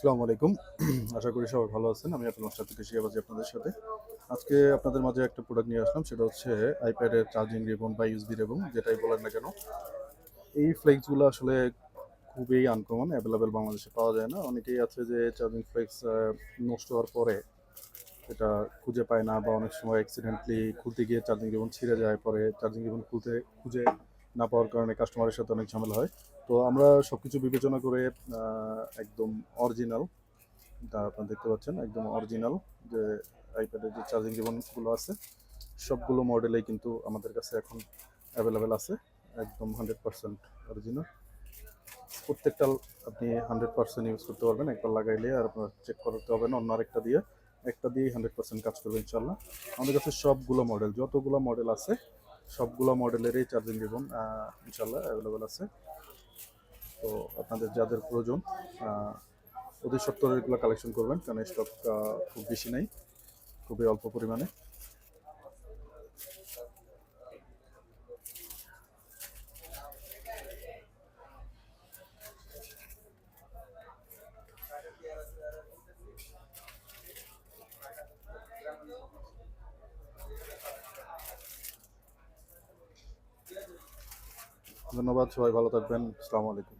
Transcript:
আসসালামু আলাইকুম। আশা করি সবাই ভালো আছেন। আমি আপনার সাথে কৃষি আছি আপনাদের সাথে। আজকে আপনাদের মাঝে একটা প্রোডাক্ট নিয়ে আসলাম, সেটা হচ্ছে আইপ্যাডের চার্জিং রিবন বা ইউএসবি রিবন, যেটাই বলেন না কেন। এই ফ্লেক্সগুলো আসলে খুবই আনকমন, অ্যাভেলেবেল বাংলাদেশে পাওয়া যায় না। অনেকেই আছে যে চার্জিং ফ্লেক্স নষ্ট হওয়ার পরে এটা খুঁজে পায় না, বা অনেক সময় অ্যাক্সিডেন্টলি খুলতে গিয়ে চার্জিং রিবন ছিঁড়ে যায়, পরে চার্জিং রিবন খুঁজে না পাওয়ার কারণে কাস্টমারের সাথে অনেক ঝামেলা হয়। তো আমরা সবকিছু বিবেচনা করে একদম অরিজিনাল, এটা আপনারা দেখতে পাচ্ছেন একদম অরিজিনাল যে আইপ্যাডের যে চার্জিং রিবনগুলো আছে, সবগুলো মডেলেই কিন্তু আমাদের কাছে এখন অ্যাভেলেবেল আছে। একদম 100% অরিজিনাল। প্রত্যেকটা আপনি 100% ইউজ করতে পারবেন একবার লাগাইলে, আর আপনার চেক করতে হবে না অন্য আরেকটা দিয়ে। একটা দিয়েই 100% কাজ করবে ইনশাল্লাহ। আমাদের কাছে সবগুলো মডেল, যতগুলো মডেল আছে সবগুলো মডেলেরই চার্জিং রিবন ইনশাল্লাহ অ্যাভেলেবেল আছে। তো আপনাদের যাদের প্রয়োজন অতি সত্বর এগুলো কালেকশন করবেন, কারণ স্টক খুব বেশি নাই, খুবই অল্প পরিমাণে। ধন্যবাদ, সবাই ভালো থাকবেন। আসসালামু আলাইকুম।